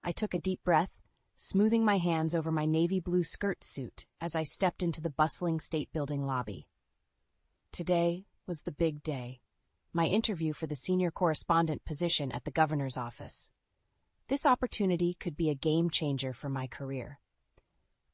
I took a deep breath, smoothing my hands over my navy blue skirt suit as I stepped into the bustling state building lobby. Today was the big day, my interview for the senior correspondent position at the governor's office. This opportunity could be a game changer for my career.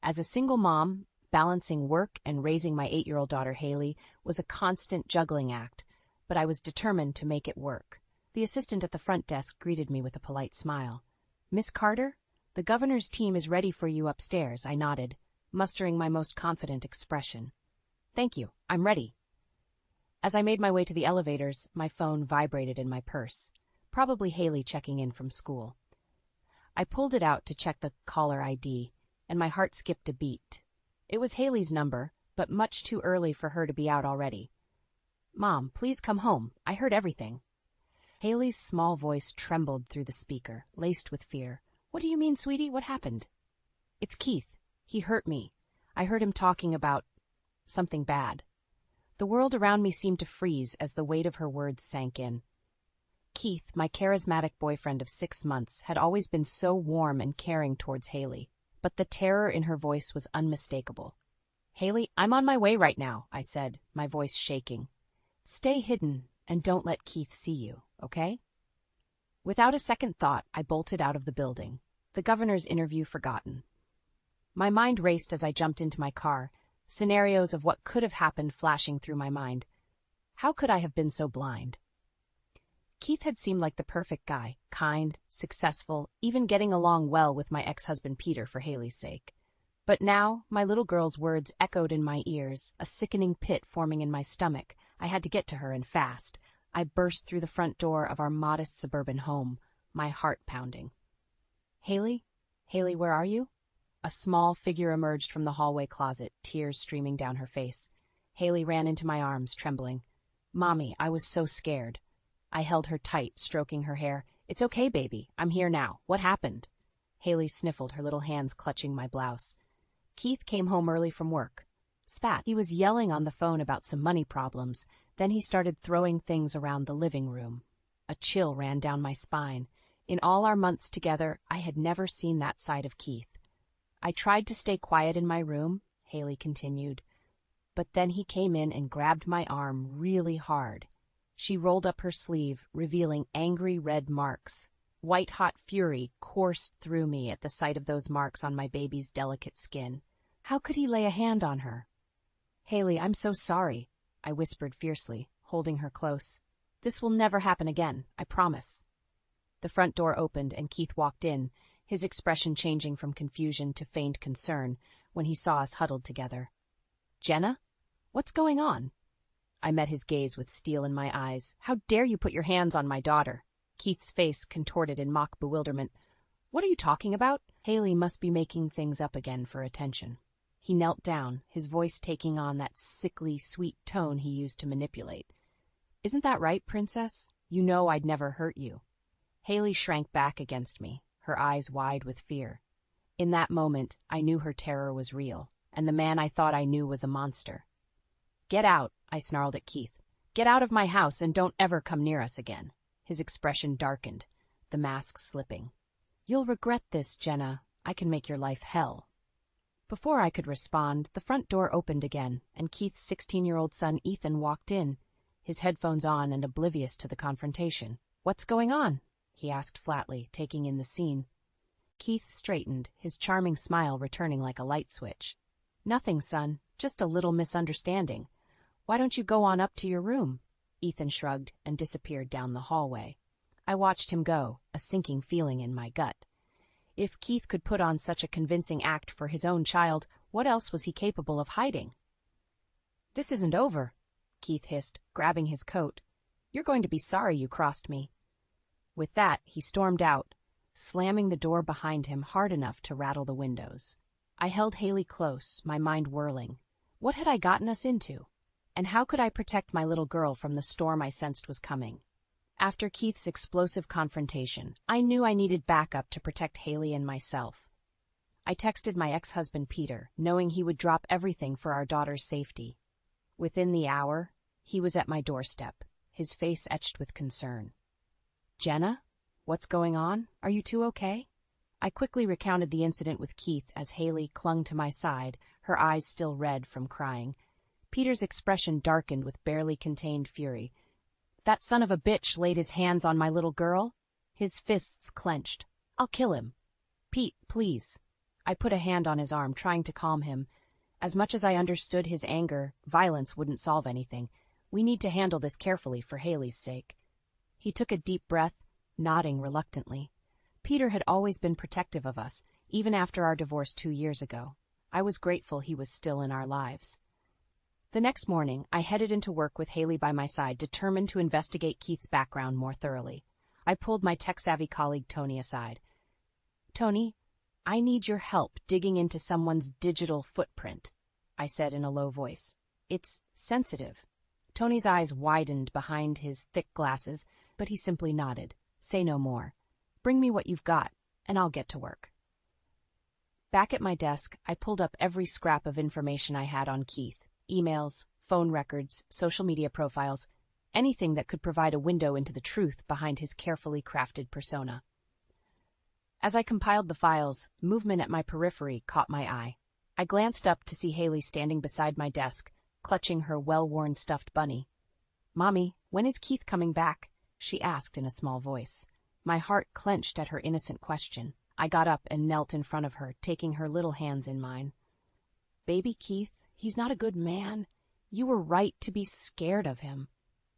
As a single mom, balancing work and raising my 8-year-old daughter Haley was a constant juggling act, but I was determined to make it work. The assistant at the front desk greeted me with a polite smile. "Miss Carter, the governor's team is ready for you upstairs," I nodded, mustering my most confident expression. "Thank you, I'm ready." As I made my way to the elevators, my phone vibrated in my purse, probably Haley checking in from school. I pulled it out to check the caller ID, and my heart skipped a beat. It was Haley's number, but much too early for her to be out already. "Mom, please come home. I heard everything." Haley's small voice trembled through the speaker, laced with fear. "What do you mean, sweetie? What happened?" "It's Keith. He hurt me. I heard him talking about something bad." The world around me seemed to freeze as the weight of her words sank in. Keith, my charismatic boyfriend of 6 months, had always been so warm and caring towards Haley, but the terror in her voice was unmistakable. "Haley, I'm on my way right now," I said, my voice shaking. "Stay hidden and don't let Keith see you, okay?" Without a second thought, I bolted out of the building, the governor's interview forgotten. My mind raced as I jumped into my car, scenarios of what could have happened flashing through my mind. How could I have been so blind? Keith had seemed like the perfect guy, kind, successful, even getting along well with my ex-husband Peter for Haley's sake. But now, my little girl's words echoed in my ears, a sickening pit forming in my stomach. I had to get to her, and fast. I burst through the front door of our modest suburban home, my heart pounding. "Haley? Haley, where are you?" A small figure emerged from the hallway closet, tears streaming down her face. Haley ran into my arms, trembling. "Mommy, I was so scared." I held her tight, stroking her hair. "It's okay, baby. I'm here now. What happened?" Haley sniffled, her little hands clutching my blouse. "Keith came home early from work. Spat. He was yelling on the phone about some money problems. Then he started throwing things around the living room." A chill ran down my spine. In all our months together, I had never seen that side of Keith. "I tried to stay quiet in my room," Haley continued. "But then he came in and grabbed my arm really hard." She rolled up her sleeve, revealing angry red marks. White-hot fury coursed through me at the sight of those marks on my baby's delicate skin. How could he lay a hand on her? "Haley, I'm so sorry," I whispered fiercely, holding her close. "This will never happen again, I promise." The front door opened and Keith walked in, his expression changing from confusion to feigned concern when he saw us huddled together. "Jenna? What's going on?" I met his gaze with steel in my eyes. "How dare you put your hands on my daughter?" Keith's face contorted in mock bewilderment. "What are you talking about?" Haley must be making things up again for attention. He knelt down, his voice taking on that sickly, sweet tone he used to manipulate. "Isn't that right, princess? You know I'd never hurt you." Haley shrank back against me, her eyes wide with fear. In that moment, I knew her terror was real, and the man I thought I knew was a monster. "Get out," I snarled at Keith. "Get out of my house and don't ever come near us again." His expression darkened, the mask slipping. "You'll regret this, Jenna. I can make your life hell." Before I could respond, the front door opened again, and Keith's 16-year-old son Ethan walked in, his headphones on and oblivious to the confrontation. "What's going on?" he asked flatly, taking in the scene. Keith straightened, his charming smile returning like a light switch. "Nothing, son. Just a little misunderstanding. Why don't you go on up to your room?" Ethan shrugged and disappeared down the hallway. I watched him go, a sinking feeling in my gut. If Keith could put on such a convincing act for his own child, what else was he capable of hiding? "This isn't over," Keith hissed, grabbing his coat. "You're going to be sorry you crossed me." With that, he stormed out, slamming the door behind him hard enough to rattle the windows. I held Haley close, my mind whirling. What had I gotten us into? And how could I protect my little girl from the storm I sensed was coming? After Keith's explosive confrontation, I knew I needed backup to protect Haley and myself. I texted my ex-husband Peter, knowing he would drop everything for our daughter's safety. Within the hour, he was at my doorstep, his face etched with concern. "Jenna? What's going on? Are you two okay?" I quickly recounted the incident with Keith as Haley clung to my side, her eyes still red from crying. Peter's expression darkened with barely contained fury. "That son of a bitch laid his hands on my little girl?" His fists clenched. "I'll kill him." "Pete, please." I put a hand on his arm, trying to calm him. As much as I understood his anger, violence wouldn't solve anything. We need to handle this carefully for Haley's sake. He took a deep breath, nodding reluctantly. Peter had always been protective of us, even after our divorce 2 years ago. I was grateful he was still in our lives. The next morning, I headed into work with Haley by my side, determined to investigate Keith's background more thoroughly. I pulled my tech-savvy colleague Tony aside. "Tony, I need your help digging into someone's digital footprint," I said in a low voice. "It's sensitive." Tony's eyes widened behind his thick glasses, but he simply nodded. "Say no more. Bring me what you've got, and I'll get to work." Back at my desk, I pulled up every scrap of information I had on Keith. Emails, phone records, social media profiles, anything that could provide a window into the truth behind his carefully crafted persona. As I compiled the files, movement at my periphery caught my eye. I glanced up to see Haley standing beside my desk, clutching her well-worn stuffed bunny. "Mommy, when is Keith coming back?" she asked in a small voice. My heart clenched at her innocent question. I got up and knelt in front of her, taking her little hands in mine. "Baby Keith, he's not a good man. You were right to be scared of him."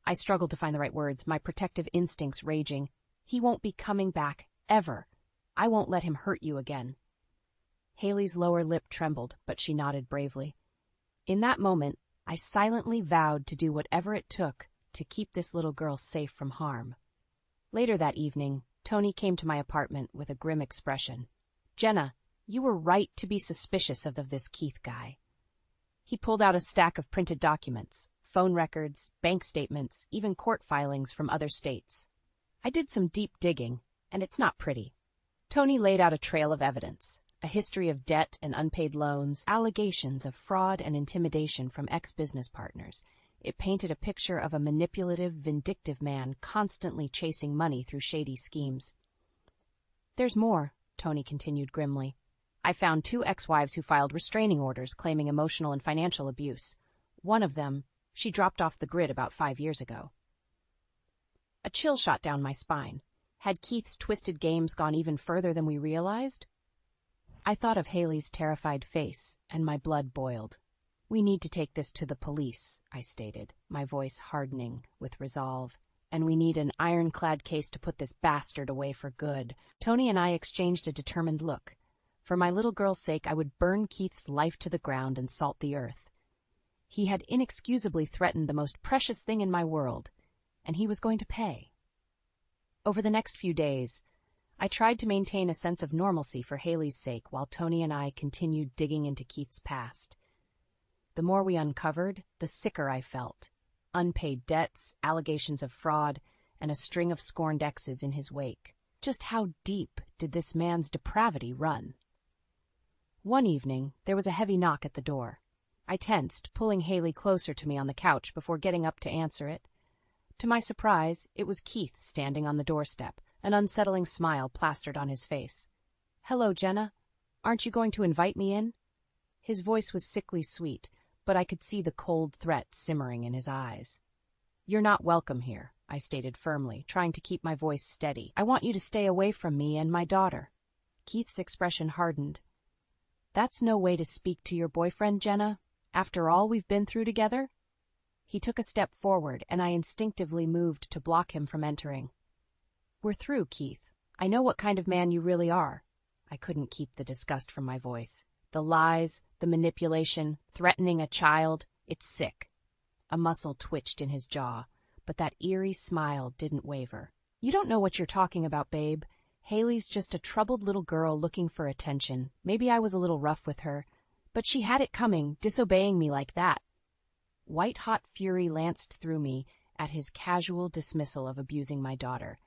I struggled to find the right words, my protective instincts raging. "He won't be coming back, ever. I won't let him hurt you again." Haley's lower lip trembled, but she nodded bravely. In that moment, I silently vowed to do whatever it took to keep this little girl safe from harm. Later that evening, Tony came to my apartment with a grim expression. "Jenna, you were right to be suspicious of this Keith guy." He pulled out a stack of printed documents, phone records, bank statements, even court filings from other states. I did some deep digging, and it's not pretty. Tony laid out a trail of evidence, a history of debt and unpaid loans, allegations of fraud and intimidation from ex-business partners. It painted a picture of a manipulative, vindictive man constantly chasing money through shady schemes. "There's more," Tony continued grimly. "I found 2 ex-wives who filed restraining orders claiming emotional and financial abuse. One of them, she dropped off the grid about 5 years ago." A chill shot down my spine. Had Keith's twisted games gone even further than we realized? I thought of Haley's terrified face, and my blood boiled. "We need to take this to the police," I stated, my voice hardening with resolve. "And we need an ironclad case to put this bastard away for good." Tony and I exchanged a determined look. For my little girl's sake, I would burn Keith's life to the ground and salt the earth. He had inexcusably threatened the most precious thing in my world, and he was going to pay. Over the next few days, I tried to maintain a sense of normalcy for Haley's sake while Tony and I continued digging into Keith's past. The more we uncovered, the sicker I felt. Unpaid debts, allegations of fraud, and a string of scorned exes in his wake. Just how deep did this man's depravity run? One evening, there was a heavy knock at the door. I tensed, pulling Haley closer to me on the couch before getting up to answer it. To my surprise, it was Keith standing on the doorstep, an unsettling smile plastered on his face. "Hello, Jenna. Aren't you going to invite me in?" His voice was sickly sweet, but I could see the cold threat simmering in his eyes. "You're not welcome here," I stated firmly, trying to keep my voice steady. "I want you to stay away from me and my daughter." Keith's expression hardened. "That's no way to speak to your boyfriend, Jenna, after all we've been through together?" He took a step forward, and I instinctively moved to block him from entering. "We're through, Keith. I know what kind of man you really are." I couldn't keep the disgust from my voice. The lies, the manipulation, threatening a child, it's sick. A muscle twitched in his jaw, but that eerie smile didn't waver. "You don't know what you're talking about, babe. Haley's just a troubled little girl looking for attention. Maybe I was a little rough with her, but she had it coming, disobeying me like that." White-hot fury lanced through me at his casual dismissal of abusing my daughter.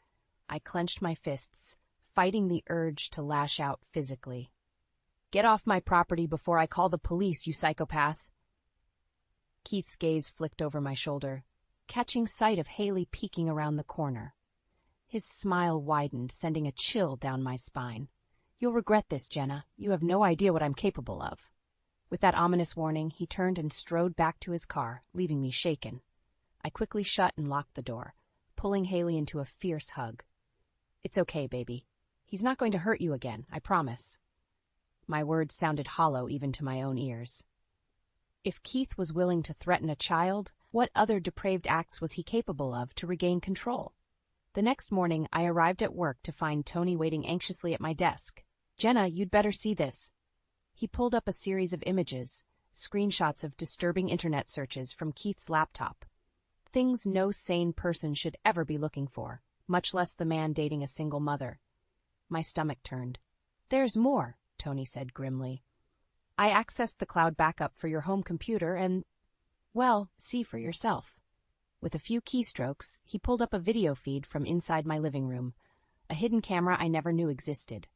I clenched my fists, fighting the urge to lash out physically. "Get off my property before I call the police, you psychopath." Keith's gaze flicked over my shoulder, catching sight of Haley peeking around the corner. His smile widened, sending a chill down my spine. You'll regret this, Jenna. You have no idea what I'm capable of. With that ominous warning, he turned and strode back to his car, leaving me shaken. I quickly shut and locked the door, pulling Haley into a fierce hug. It's okay, baby. He's not going to hurt you again, I promise. My words sounded hollow even to my own ears. If Keith was willing to threaten a child, what other depraved acts was he capable of to regain control? The next morning, I arrived at work to find Tony waiting anxiously at my desk. Jenna, you'd better see this. He pulled up a series of images, screenshots of disturbing internet searches from Keith's laptop. Things no sane person should ever be looking for, much less the man dating a single mother. My stomach turned. There's more, Tony said grimly. I accessed the cloud backup for your home computer and, well, see for yourself. With a few keystrokes, he pulled up a video feed from inside my living room, a hidden camera I never knew existed.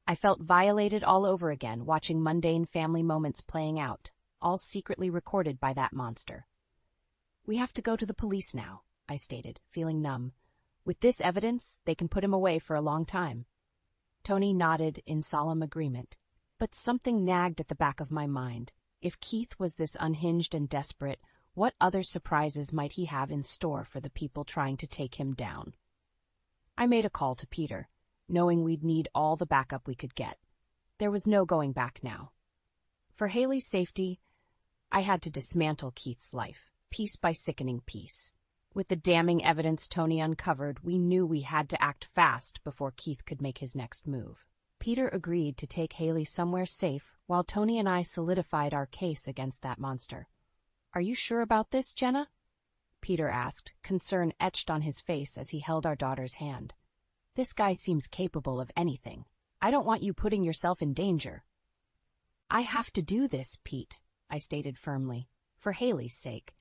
I felt violated all over again, watching mundane family moments playing out, all secretly recorded by that monster. We have to go to the police now, I stated, feeling numb. With this evidence, they can put him away for a long time. Tony nodded in solemn agreement, but something nagged at the back of my mind. If Keith was this unhinged and desperate, what other surprises might he have in store for the people trying to take him down? I made a call to Peter, knowing we'd need all the backup we could get. There was no going back now. For Haley's safety, I had to dismantle Keith's life, piece by sickening piece. With the damning evidence Tony uncovered, we knew we had to act fast before Keith could make his next move. Peter agreed to take Haley somewhere safe while Tony and I solidified our case against that monster. Are you sure about this, Jenna? Peter asked, concern etched on his face as he held our daughter's hand. This guy seems capable of anything. I don't want you putting yourself in danger. I have to do this, Pete, I stated firmly, for Haley's sake.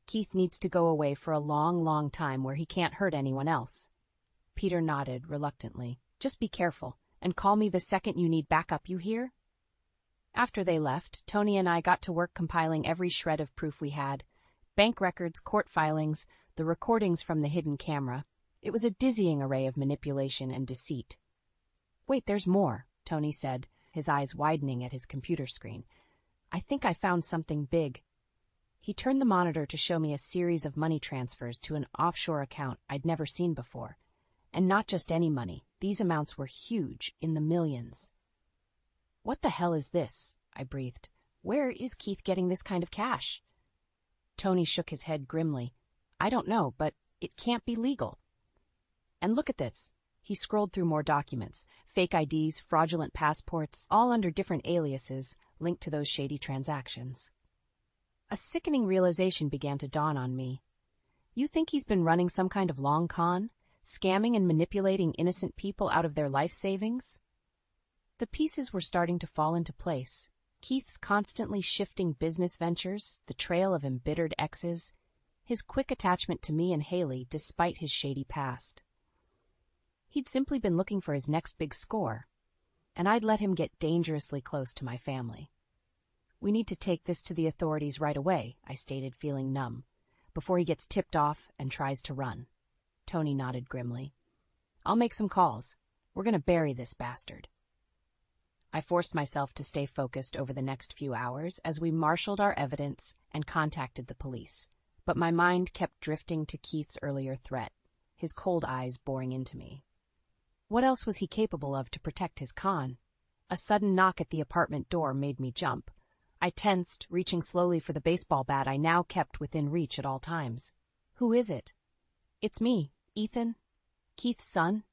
Keith needs to go away for a long, long time where he can't hurt anyone else. Peter nodded reluctantly. Just be careful, and call me the second you need backup, you hear? After they left, Tony and I got to work compiling every shred of proof we had. Bank records, court filings, the recordings from the hidden camera. It was a dizzying array of manipulation and deceit. Wait, there's more, Tony said, his eyes widening at his computer screen. I think I found something big. He turned the monitor to show me a series of money transfers to an offshore account I'd never seen before. And not just any money. These amounts were huge, in the millions. What the hell is this? I breathed. Where is Keith getting this kind of cash? Tony shook his head grimly. I don't know, but it can't be legal. And look at this. He scrolled through more documents, fake IDs, fraudulent passports, all under different aliases linked to those shady transactions. A sickening realization began to dawn on me. You think he's been running some kind of long con, scamming and manipulating innocent people out of their life savings? The pieces were starting to fall into place. Keith's constantly shifting business ventures, the trail of embittered exes, his quick attachment to me and Haley despite his shady past. He'd simply been looking for his next big score, and I'd let him get dangerously close to my family. We need to take this to the authorities right away, I stated, feeling numb, before he gets tipped off and tries to run. Tony nodded grimly. I'll make some calls. We're going to bury this bastard. I forced myself to stay focused over the next few hours as we marshaled our evidence and contacted the police, but my mind kept drifting to Keith's earlier threat, his cold eyes boring into me. What else was he capable of to protect his con? A sudden knock at the apartment door made me jump. I tensed, reaching slowly for the baseball bat I now kept within reach at all times. Who is it? It's me, Ethan. Keith's son?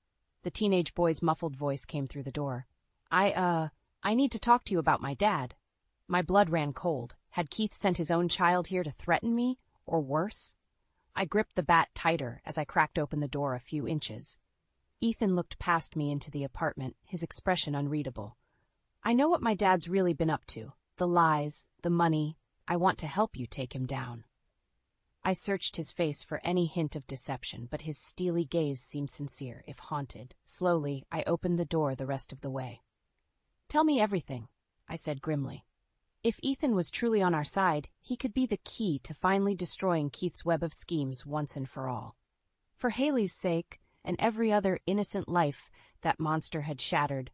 The teenage boy's muffled voice came through the door. I need to talk to you about my dad. My blood ran cold. Had Keith sent his own child here to threaten me, or worse? I gripped the bat tighter as I cracked open the door a few inches. Ethan looked past me into the apartment, his expression unreadable. I know what my dad's really been up to. The lies, the money. I want to help you take him down. I searched his face for any hint of deception, but his steely gaze seemed sincere, if haunted. Slowly, I opened the door the rest of the way. Tell me everything, I said grimly. If Ethan was truly on our side, he could be the key to finally destroying Keith's web of schemes once and for all. For Haley's sake, and every other innocent life that monster had shattered,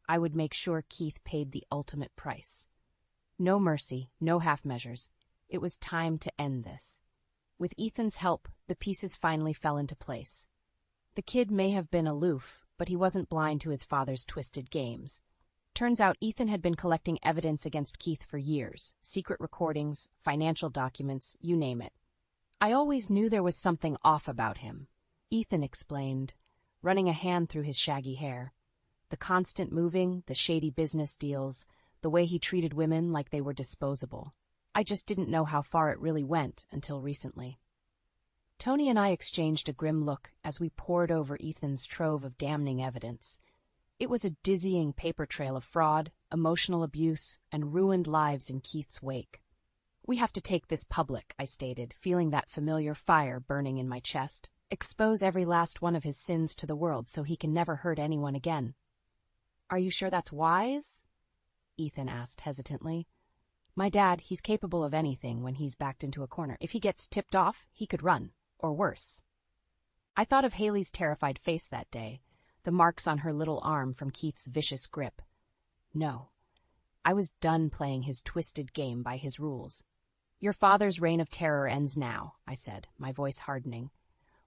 I would make sure Keith paid the ultimate price. No mercy, no half measures. It was time to end this. With Ethan's help, the pieces finally fell into place. The kid may have been aloof, but he wasn't blind to his father's twisted games. Turns out Ethan had been collecting evidence against Keith for years, secret recordings, financial documents, you name it. I always knew there was something off about him, Ethan explained, running a hand through his shaggy hair. The constant moving, the shady business deals, the way he treated women like they were disposable. I just didn't know how far it really went until recently. Tony and I exchanged a grim look as we pored over Ethan's trove of damning evidence. It was a dizzying paper trail of fraud, emotional abuse, and ruined lives in Keith's wake. "We have to take this public," I stated, feeling that familiar fire burning in my chest. "Expose every last one of his sins to the world so he can never hurt anyone again." "Are you sure that's wise?" Ethan asked hesitantly. "My dad, he's capable of anything when he's backed into a corner. If he gets tipped off, he could run, or worse." I thought of Haley's terrified face that day, the marks on her little arm from Keith's vicious grip. No, I was done playing his twisted game by his rules. "Your father's reign of terror ends now," I said, my voice hardening.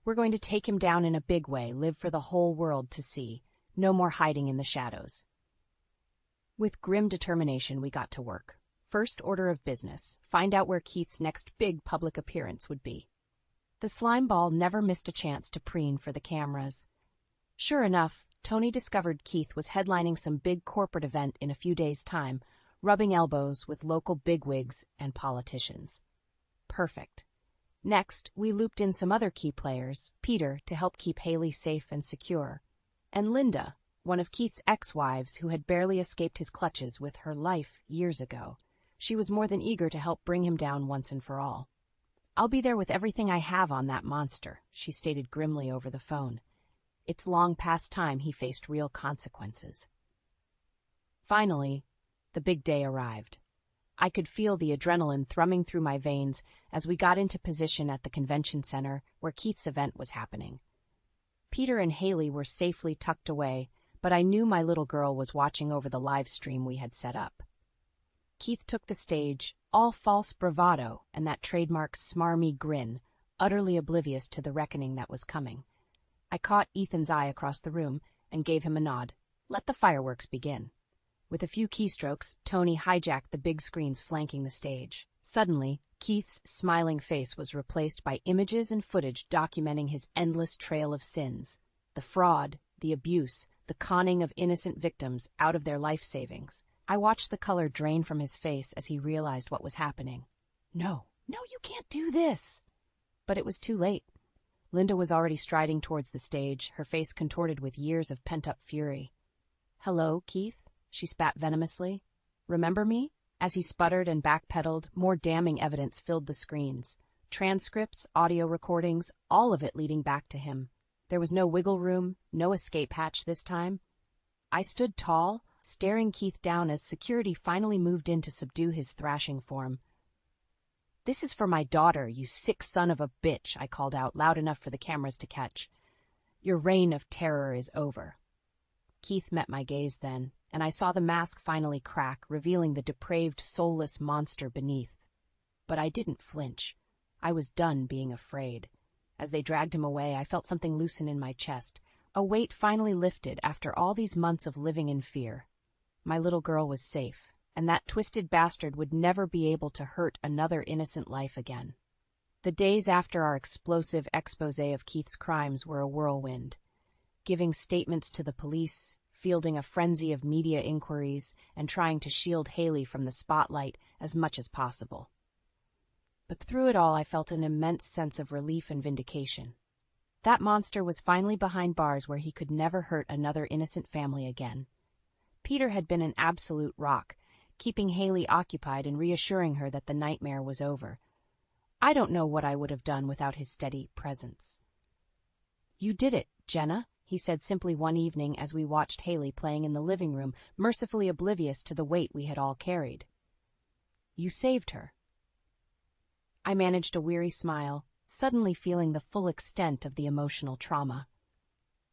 "We're going to take him down in a big way, live for the whole world to see. No more hiding in the shadows." With grim determination, we got to work. First order of business, find out where Keith's next big public appearance would be. The slime ball never missed a chance to preen for the cameras. Sure enough, Tony discovered Keith was headlining some big corporate event in a few days' time, rubbing elbows with local bigwigs and politicians. Perfect. Next, we looped in some other key players, Peter to help keep Haley safe and secure, and Linda, one of Keith's ex-wives who had barely escaped his clutches with her life years ago. She was more than eager to help bring him down once and for all. "I'll be there with everything I have on that monster," she stated grimly over the phone. It's long past time he faced real consequences. Finally, the big day arrived. I could feel the adrenaline thrumming through my veins as we got into position at the convention center where Keith's event was happening. Peter and Haley were safely tucked away, but I knew my little girl was watching over the live stream we had set up. Keith took the stage, all false bravado and that trademark smarmy grin, utterly oblivious to the reckoning that was coming. I caught Ethan's eye across the room and gave him a nod. Let the fireworks begin. With a few keystrokes, Tony hijacked the big screens flanking the stage. Suddenly, Keith's smiling face was replaced by images and footage documenting his endless trail of sins. The fraud, the abuse, the conning of innocent victims out of their life savings. I watched the color drain from his face as he realized what was happening. No, you can't do this. But it was too late. Linda was already striding towards the stage, her face contorted with years of pent-up fury. "Hello, Keith," she spat venomously. "Remember me?" As he sputtered and backpedaled, more damning evidence filled the screens. Transcripts, audio recordings, all of it leading back to him. There was no wiggle room, no escape hatch this time. I stood tall, staring Keith down as security finally moved in to subdue his thrashing form. "This is for my daughter, you sick son of a bitch," I called out, loud enough for the cameras to catch. "Your reign of terror is over." Keith met my gaze then, and I saw the mask finally crack, revealing the depraved, soulless monster beneath. But I didn't flinch. I was done being afraid. As they dragged him away, I felt something loosen in my chest. A weight finally lifted after all these months of living in fear. My little girl was safe, and that twisted bastard would never be able to hurt another innocent life again. The days after our explosive expose of Keith's crimes were a whirlwind. Giving statements to the police, fielding a frenzy of media inquiries, and trying to shield Haley from the spotlight as much as possible. But through it all, I felt an immense sense of relief and vindication. That monster was finally behind bars where he could never hurt another innocent family again. Peter had been an absolute rock, keeping Haley occupied and reassuring her that the nightmare was over. I don't know what I would have done without his steady presence. "You did it, Jenna," he said simply one evening as we watched Haley playing in the living room, mercifully oblivious to the weight we had all carried. "You saved her." I managed a weary smile, suddenly feeling the full extent of the emotional trauma.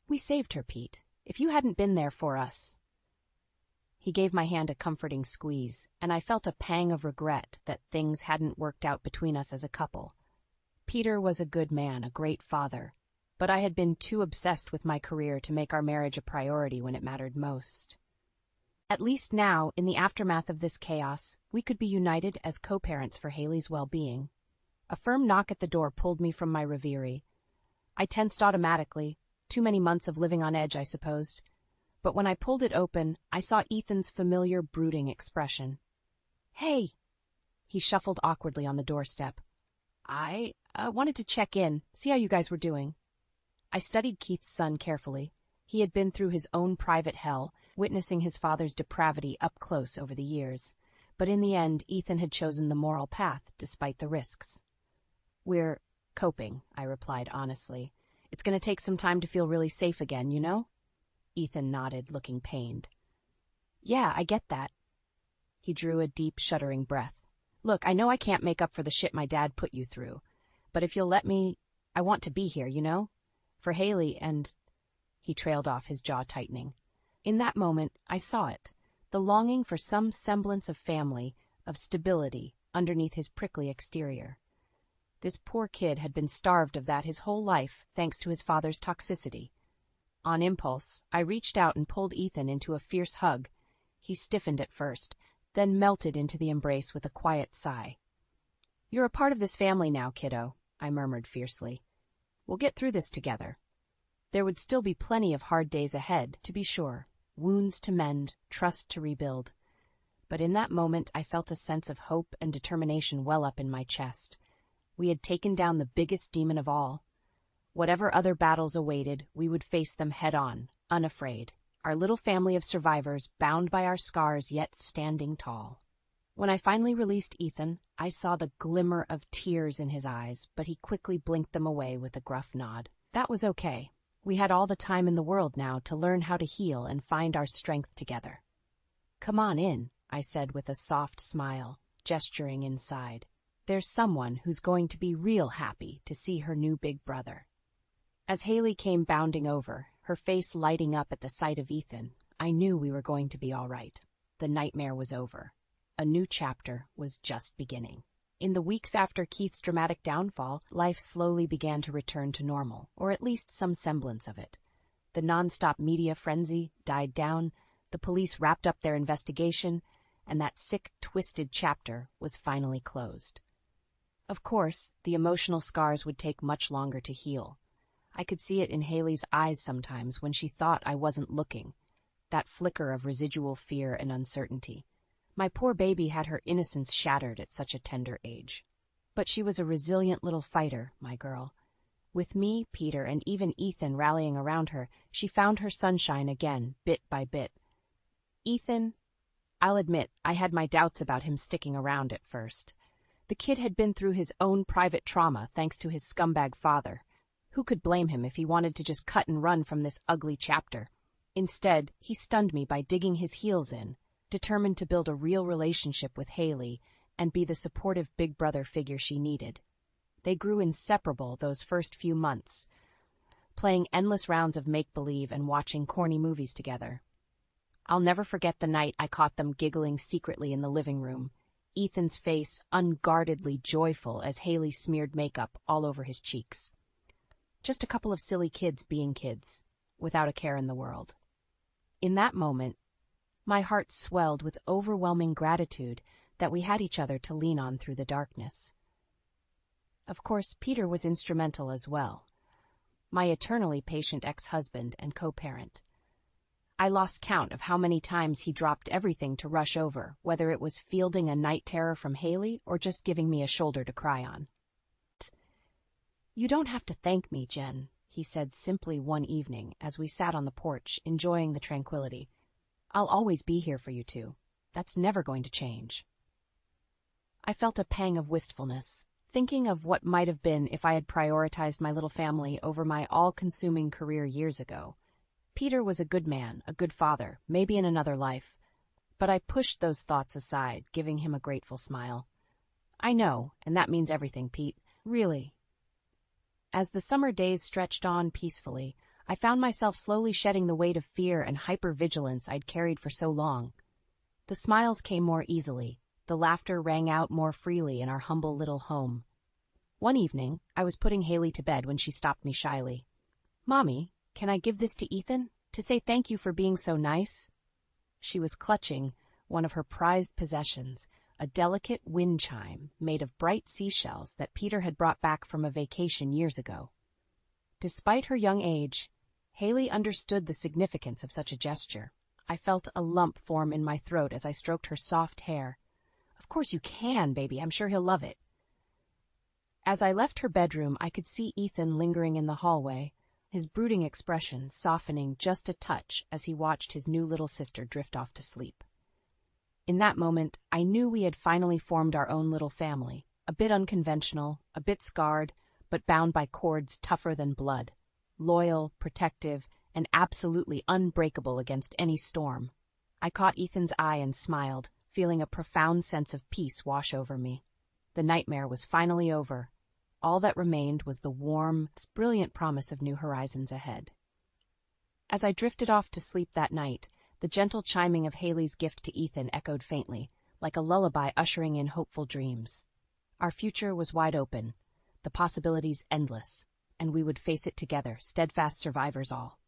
"We saved her, Pete. If you hadn't been there for us..." He gave my hand a comforting squeeze, and I felt a pang of regret that things hadn't worked out between us as a couple. Peter was a good man, a great father, but I had been too obsessed with my career to make our marriage a priority when it mattered most. At least now, in the aftermath of this chaos, we could be united as co-parents for Haley's well-being. A firm knock at the door pulled me from my reverie. I tensed automatically. Too many months of living on edge, I supposed. But when I pulled it open, I saw Ethan's familiar, brooding expression. "Hey!" He shuffled awkwardly on the doorstep. "I wanted to check in, see how you guys were doing." I studied Keith's son carefully. He had been through his own private hell, witnessing his father's depravity up close over the years. But in the end, Ethan had chosen the moral path, despite the risks. "We're coping," I replied honestly. "It's going to take some time to feel really safe again, you know?" Ethan nodded, looking pained. "Yeah, I get that." He drew a deep, shuddering breath. "Look, I know I can't make up for the shit my dad put you through, but if you'll let me, I want to be here, you know? For Haley and—" He trailed off, his jaw tightening. In that moment, I saw it, the longing for some semblance of family, of stability, underneath his prickly exterior. This poor kid had been starved of that his whole life, thanks to his father's toxicity. On impulse, I reached out and pulled Ethan into a fierce hug. He stiffened at first, then melted into the embrace with a quiet sigh. "You're a part of this family now, kiddo," I murmured fiercely. "We'll get through this together." There would still be plenty of hard days ahead, to be sure, wounds to mend, trust to rebuild. But in that moment, I felt a sense of hope and determination well up in my chest. We had taken down the biggest demon of all. Whatever other battles awaited, we would face them head-on, unafraid, our little family of survivors bound by our scars yet standing tall. When I finally released Ethan, I saw the glimmer of tears in his eyes, but he quickly blinked them away with a gruff nod. That was okay. We had all the time in the world now to learn how to heal and find our strength together. "Come on in," I said with a soft smile, gesturing inside. "There's someone who's going to be real happy to see her new big brother." As Haley came bounding over, her face lighting up at the sight of Ethan, I knew we were going to be all right. The nightmare was over. A new chapter was just beginning. In the weeks after Keith's dramatic downfall, life slowly began to return to normal, or at least some semblance of it. The nonstop media frenzy died down, the police wrapped up their investigation, and that sick, twisted chapter was finally closed. Of course, the emotional scars would take much longer to heal. I could see it in Haley's eyes sometimes when she thought I wasn't looking, that flicker of residual fear and uncertainty. My poor baby had her innocence shattered at such a tender age. But she was a resilient little fighter, my girl. With me, Peter, and even Ethan rallying around her, she found her sunshine again, bit by bit. Ethan, I'll admit, I had my doubts about him sticking around at first. The kid had been through his own private trauma thanks to his scumbag father. Who could blame him if he wanted to just cut and run from this ugly chapter? Instead, he stunned me by digging his heels in, determined to build a real relationship with Haley and be the supportive big brother figure she needed. They grew inseparable those first few months, playing endless rounds of make-believe and watching corny movies together. I'll never forget the night I caught them giggling secretly in the living room, Ethan's face unguardedly joyful as Haley smeared makeup all over his cheeks. Just a couple of silly kids being kids, without a care in the world. In that moment, my heart swelled with overwhelming gratitude that we had each other to lean on through the darkness. Of course, Peter was instrumental as well, my eternally patient ex-husband and co-parent. I lost count of how many times he dropped everything to rush over, whether it was fielding a night terror from Haley or just giving me a shoulder to cry on. "You don't have to thank me, Jen," he said simply one evening as we sat on the porch enjoying the tranquility. "I'll always be here for you two. That's never going to change." I felt a pang of wistfulness, thinking of what might have been if I had prioritized my little family over my all-consuming career years ago. Peter was a good man, a good father, maybe in another life, but I pushed those thoughts aside, giving him a grateful smile. "I know, and that means everything, Pete. Really." As the summer days stretched on peacefully, I found myself slowly shedding the weight of fear and hypervigilance I'd carried for so long. The smiles came more easily, the laughter rang out more freely in our humble little home. One evening, I was putting Haley to bed when she stopped me shyly. "Mommy, can I give this to Ethan, to say thank you for being so nice?" She was clutching one of her prized possessions, a delicate wind chime made of bright seashells that Peter had brought back from a vacation years ago. Despite her young age, Haley understood the significance of such a gesture. I felt a lump form in my throat as I stroked her soft hair. "Of course you can, baby. I'm sure he'll love it." As I left her bedroom, I could see Ethan lingering in the hallway, his brooding expression softening just a touch as he watched his new little sister drift off to sleep. In that moment, I knew we had finally formed our own little family, a bit unconventional, a bit scarred, but bound by cords tougher than blood, loyal, protective, and absolutely unbreakable against any storm. I caught Ethan's eye and smiled, feeling a profound sense of peace wash over me. The nightmare was finally over. All that remained was the warm, brilliant promise of new horizons ahead. As I drifted off to sleep that night, the gentle chiming of Haley's gift to Ethan echoed faintly, like a lullaby ushering in hopeful dreams. Our future was wide open, the possibilities endless, and we would face it together, steadfast survivors all.